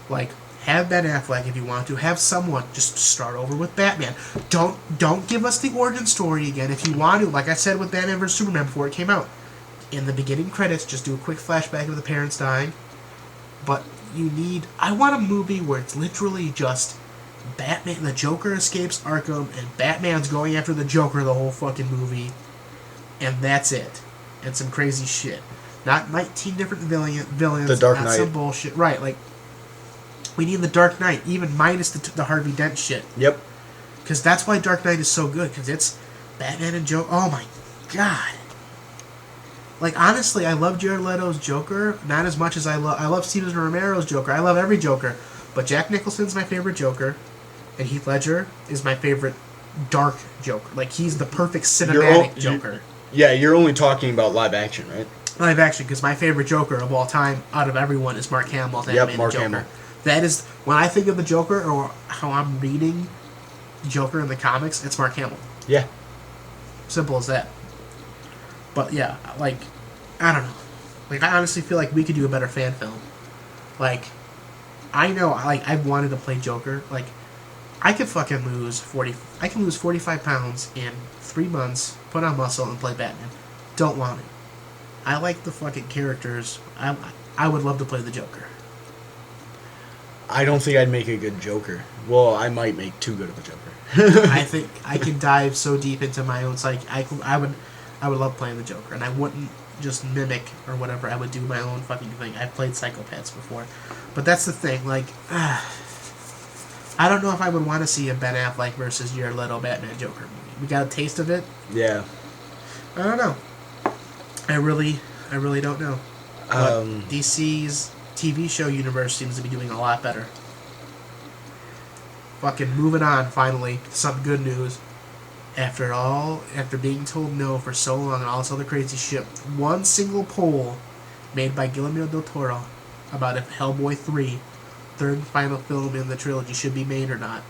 Like, have Ben Affleck if you want to. Have someone just start over with Batman. Don't give us the origin story again if you want to. Like I said with Batman vs Superman before it came out. In the beginning credits, just do a quick flashback of the parents dying. But I want a movie where it's literally just Batman, the Joker escapes Arkham, and Batman's going after the Joker the whole fucking movie. And that's it. And some crazy shit. Not 19 different villains. The Dark not Knight. some bullshit. Right, like, we need the Dark Knight, even minus the Harvey Dent shit. Yep. Because that's why Dark Knight is so good, because it's Batman and Joker. Oh my god. Like, honestly, I love Jared Leto's Joker, not as much as I love Steven Romero's Joker. I love every Joker. But Jack Nicholson's my favorite Joker, and Heath Ledger is my favorite dark Joker. Like, he's the perfect cinematic Joker. You're only talking about live action, right? Live action, because my favorite Joker of all time, out of everyone, is Mark Hamill's animated Mark Joker. Hamill. That is, when I think of the Joker, or how I'm reading Joker in the comics, it's Mark Hamill. Yeah. Simple as that. But yeah, like, I don't know. Like, I honestly feel like we could do a better fan film. Like, I know, like, I've wanted to play Joker. Like, I could fucking lose 45 pounds in 3 months, put on muscle, and play Batman. Don't want it. I like the fucking characters. I would love to play the Joker. I don't think I'd make a good Joker. Well, I might make too good of a Joker. I think I can dive so deep into my own psyche. I would love playing the Joker, and I wouldn't just mimic or whatever. I would do my own fucking thing. I've played Psychopaths before, but that's the thing. Like, I don't know if I would want to see a Ben Affleck versus Jared Leto Batman Joker movie. We got a taste of it. Yeah. I don't know. I really don't know. But DC's TV show universe seems to be doing a lot better. Fucking moving on, finally. Some good news. After being told no for so long and all this other crazy shit, one single poll made by Guillermo del Toro about if Hellboy 3 third final film in the trilogy should be made or not.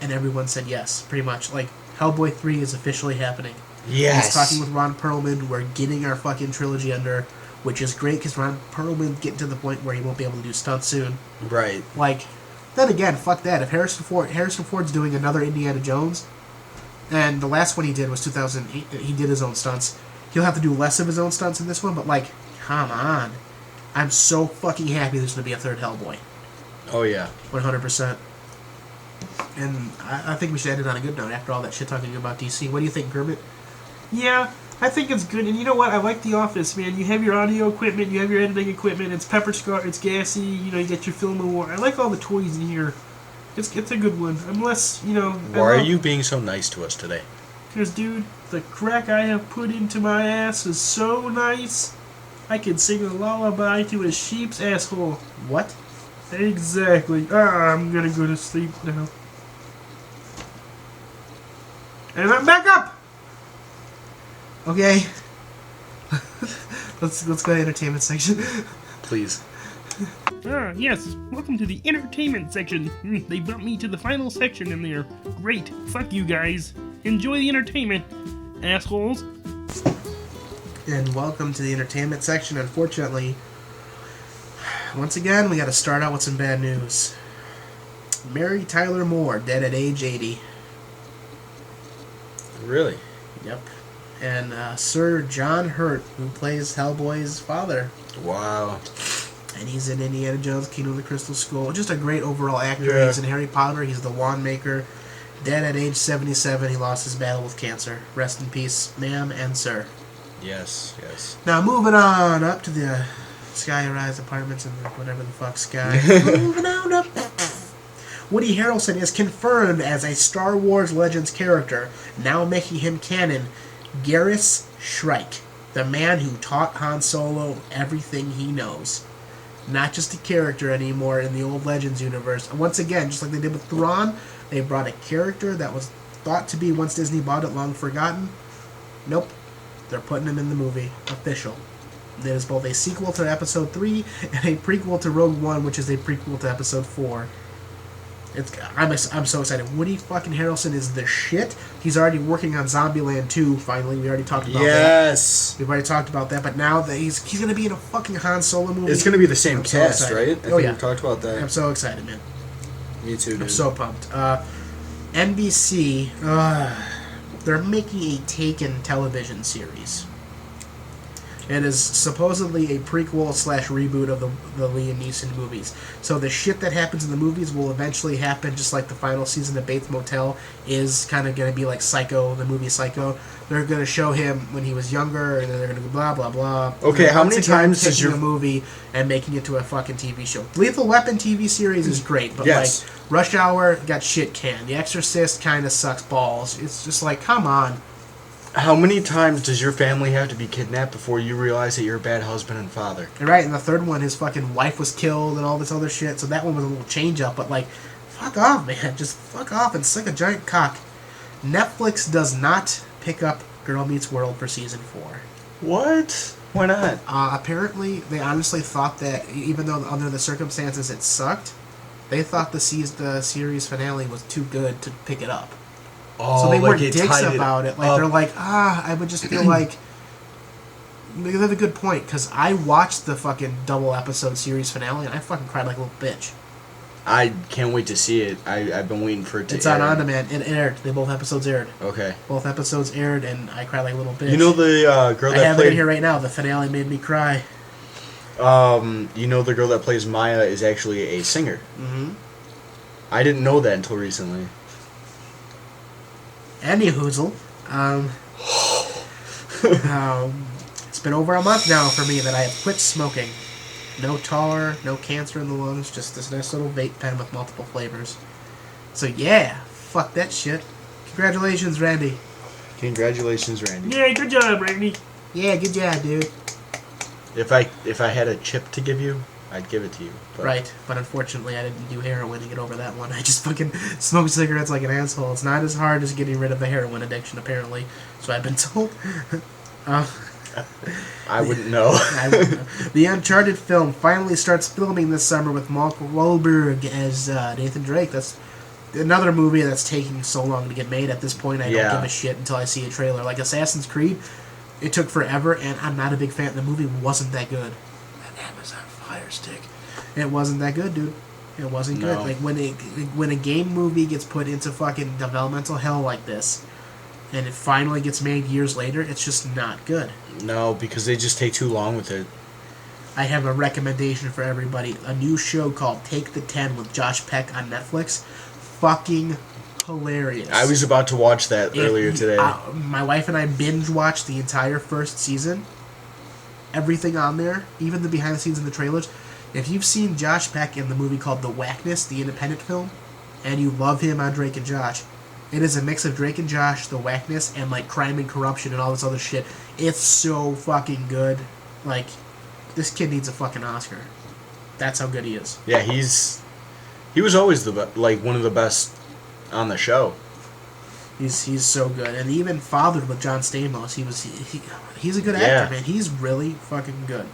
And everyone said yes, pretty much. Like, Hellboy 3 is officially happening. Yes. He's talking with Ron Perlman. We're getting our fucking trilogy under, which is great because Ron Perlman's getting to the point where he won't be able to do stunts soon. Right. Like, then again, fuck that. If Harrison Ford's doing another Indiana Jones, and the last one he did was 2008, he did his own stunts. He'll have to do less of his own stunts in this one, but like, come on. I'm so fucking happy there's going to be a third Hellboy. Oh, yeah. 100%. And I think we should end it on a good note after all that shit talking about DC. What do you think, Kermit? Yeah, I think it's good. And you know what? I like The Office, man. You have your audio equipment, you have your editing equipment. It's PepperScar, it's G.A.S.E. You know, you get your film award. I like all the toys in here. It's a good one. Unless, you know... Why are you being so nice to us today? Because, dude, the crack I have put into my ass is so nice, I can sing a lullaby to a sheep's asshole. What? Exactly. I'm gonna go to sleep now. And I'm back up! Okay. let's go to the entertainment section. Please. Yes. Welcome to the entertainment section. They bumped me to the final section in there. Great. Fuck you guys. Enjoy the entertainment, assholes. And welcome to the entertainment section. Unfortunately, once again, we gotta start out with some bad news. Mary Tyler Moore, dead at age 80. Really? Yep. And Sir John Hurt, who plays Hellboy's father. Wow. And he's in Indiana Jones, Kingdom of the Crystal Skull. Just a great overall actor. Yeah. He's in Harry Potter. He's the wand maker. Dead at age 77. He lost his battle with cancer. Rest in peace, ma'am and sir. Yes, yes. Now, moving on up to the Sky Rise Apartments and whatever the fuck Sky. Moving on up. Woody Harrelson is confirmed as a Star Wars Legends character, now making him canon. G.A.S.E, Shrike, the man who taught Han Solo everything he knows. Not just a character anymore in the old Legends universe. And once again, just like they did with Thrawn, they brought a character that was thought to be, once Disney bought it, long forgotten. Nope. They're putting him in the movie. Official. It is both a sequel to Episode 3 and a prequel to Rogue One, which is a prequel to Episode 4. I'm so excited. Woody fucking Harrelson is the shit. He's already working on Zombieland 2, finally. We already talked about that. Yes! We've already talked about that, but now that he's going to be in a fucking Han Solo movie. It's going to be the same I'm so cast, excited. right? I think yeah. we talked about that. I'm so excited, man. Me too, dude. I'm so pumped. NBC, they're making a Taken television series. It is supposedly a prequel / reboot of the Liam Neeson movies. So the shit that happens in the movies will eventually happen, just like the final season of Bates Motel is kind of going to be like Psycho, the movie Psycho. They're going to show him when he was younger, and then they're going to go blah, blah, blah. Okay, how many times does your movie and making it to a fucking TV show? Lethal Weapon TV series is great, but yes. like Rush Hour got shit canned. The Exorcist kind of sucks balls. It's just like, come on. How many times does your family have to be kidnapped before you realize that you're a bad husband and father? Right, and the third one, his fucking wife was killed and all this other shit, so that one was a little change up, but like, fuck off, man. Just fuck off and suck a giant cock. Netflix does not pick up Girl Meets World for season 4. What? Why not? Apparently, they honestly thought that, even though under the circumstances it sucked, they thought the series finale was too good to pick it up. Oh, so they like weren't dicks about it. Like, they're like, I would just feel like... They have a good point, because I watched the fucking double episode series finale, and I fucking cried like a little bitch. I can't wait to see it. I've been waiting for it to It's air. on demand. It aired. Both episodes aired. Okay. Both episodes aired, and I cried like a little bitch. You know the girl that I have played... it in here right now. The finale made me cry. You know the girl that plays Maya is actually a singer. Mm-hmm. I didn't know that until recently. Anywhoozle, it's been over a month now for me that I have quit smoking. No tar, no cancer in the lungs, just this nice little vape pen with multiple flavors. So yeah, fuck that shit. Congratulations, Randy. Congratulations, Randy. Yeah, good job, Randy. Yeah, good job, dude. If I had a chip to give you, I'd give it to you. But Right, but unfortunately I didn't do heroin to get over that one. I just fucking smoked cigarettes like an asshole. It's not as hard as getting rid of a heroin addiction, apparently. So I've been told. I wouldn't know. The Uncharted film finally starts filming this summer with Mark Wahlberg as Nathan Drake. That's another movie that's taking so long to get made. At this point, I don't give a shit until I see a trailer. Like Assassin's Creed, it took forever, and I'm not a big fan. The movie wasn't that good. That Amazon Fire Stick. It wasn't that good, dude. It wasn't good. Like when a game movie gets put into fucking developmental hell like this, and it finally gets made years later, it's just not good. No, because they just take too long with it. I have a recommendation for everybody. A new show called Take the 10 with Josh Peck on Netflix. Fucking hilarious. I was about to watch that earlier today. My wife and I binge watched the entire first season. Everything on there, even the behind the scenes and the trailers. If you've seen Josh Peck in the movie called The Whackness, the independent film, and you love him on Drake and Josh, it is a mix of Drake and Josh, The Whackness, and like Crime and Corruption and all this other shit. It's so fucking good. Like, this kid needs a fucking Oscar. That's how good he is. Yeah, he was always one of the best on the show. He's so good, and he even fathered with John Stamos. He's a good actor, man. He's really fucking good.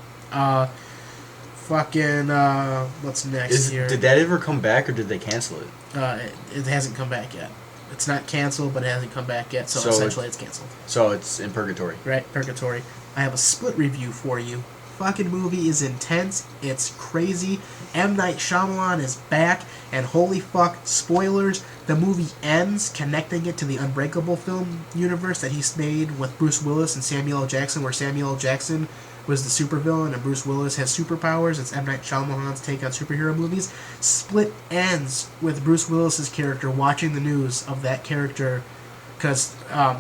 What's next here? Did that ever come back, or did they cancel it? It hasn't come back yet. It's not canceled, but it hasn't come back yet, so essentially it's canceled. So it's in purgatory. Right, purgatory. I have a split review for you. Fucking movie is intense. It's crazy. M. Night Shyamalan is back, and holy fuck, spoilers, the movie ends connecting it to the Unbreakable film universe that he's made with Bruce Willis and Samuel L. Jackson, where Samuel L. Jackson was the supervillain and Bruce Willis has superpowers. It's M. Night Shyamalan's take on superhero movies. Split ends with Bruce Willis's character watching the news of that character, because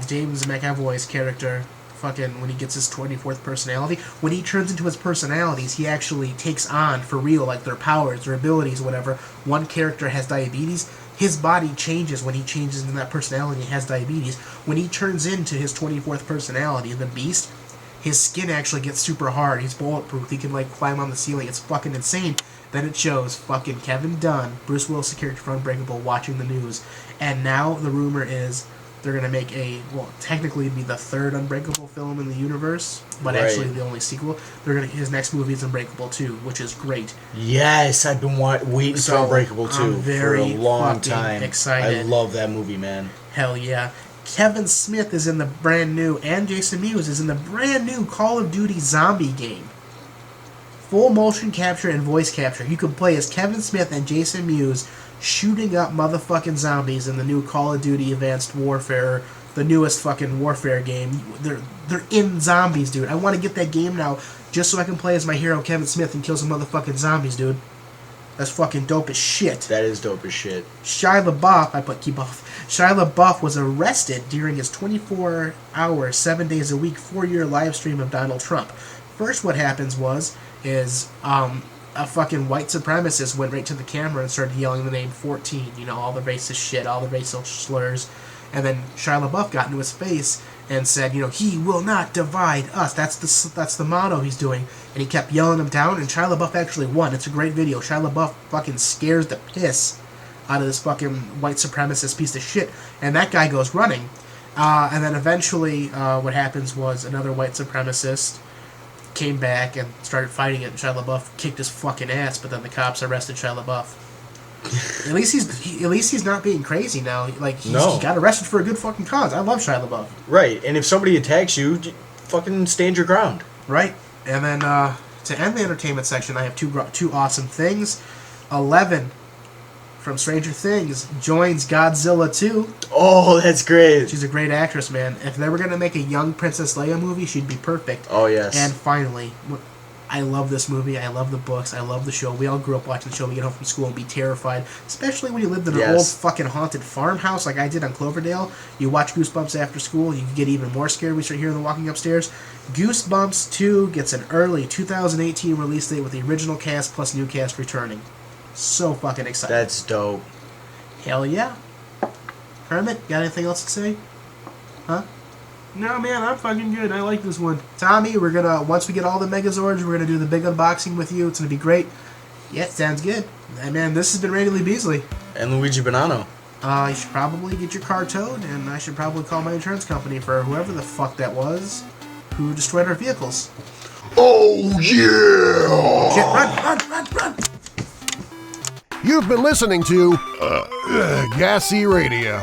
James McAvoy's character, fucking, when he gets his 24th personality, when he turns into his personalities, he actually takes on, for real, like their powers, their abilities, whatever. One character has diabetes. His body changes when he changes into that personality and has diabetes. When he turns into his 24th personality, the Beast, his skin actually gets super hard. He's bulletproof. He can, like, climb on the ceiling. It's fucking insane. Then it shows fucking Kevin Dunn, Bruce Willis' character from Unbreakable, watching the news. And now the rumor is they're going to make technically it'd be the third Unbreakable film in the universe, but actually the only sequel. His next movie is Unbreakable 2, which is great. Yes, I've been waiting for Unbreakable 2 for a long time. Excited. I love that movie, man. Hell yeah. Kevin Smith is in the brand new, and Jason Mewes is in the brand new Call of Duty zombie game. Full motion capture and voice capture. You can play as Kevin Smith and Jason Mewes shooting up motherfucking zombies in the new Call of Duty Advanced Warfare, the newest fucking Warfare game. They're in zombies, dude. I want to get that game now just so I can play as my hero Kevin Smith and kill some motherfucking zombies, dude. That's fucking dope as shit. That is dope as shit. Shia LaBeouf was arrested during his 24-hour, 7 days a week, 4-year live stream of Donald Trump. First, what happens is a fucking white supremacist went right to the camera and started yelling the name 14, all the racist shit, all the racial slurs, and then Shia LaBeouf got into his face and said, he will not divide us. That's the motto he's doing, and he kept yelling him down, and Shia LaBeouf actually won. It's a great video. Shia LaBeouf fucking scares the piss out of this fucking white supremacist piece of shit, and that guy goes running. And then eventually what happens was another white supremacist came back and started fighting it, and Shia LaBeouf kicked his fucking ass, but then the cops arrested Shia LaBeouf. At least he's not being crazy now. Like, he got arrested for a good fucking cause. I love Shia LaBeouf. Right, and if somebody attacks you, fucking stand your ground. Right, and then to end the entertainment section, I have two awesome things. 11 from Stranger Things joins Godzilla 2. Oh, that's great. She's a great actress, man. If they were going to make a young Princess Leia movie, she'd be perfect. Oh, yes. And finally, I love this movie. I love the books. I love the show. We all grew up watching the show. We get home from school and be terrified, especially when you lived in an old fucking haunted farmhouse like I did on Cloverdale. You watch Goosebumps after school, you get even more scared. We start hearing them walking upstairs. Goosebumps 2 gets an early 2018 release date with the original cast plus new cast returning. So fucking excited. That's dope. Hell yeah. Hermit, got anything else to say? Huh? No, man, I'm fucking good. I like this one. Tommy, once we get all the Megazords, we're gonna do the big unboxing with you. It's gonna be great. Yeah, sounds good. And man, this has been Randy Lee Beasley. And Luigi Bonanno. You should probably get your car towed, and I should probably call my insurance company for whoever the fuck that was. who destroyed our vehicles. Oh, yeah! Shit, run! You've been listening to G.A.S.E Radio.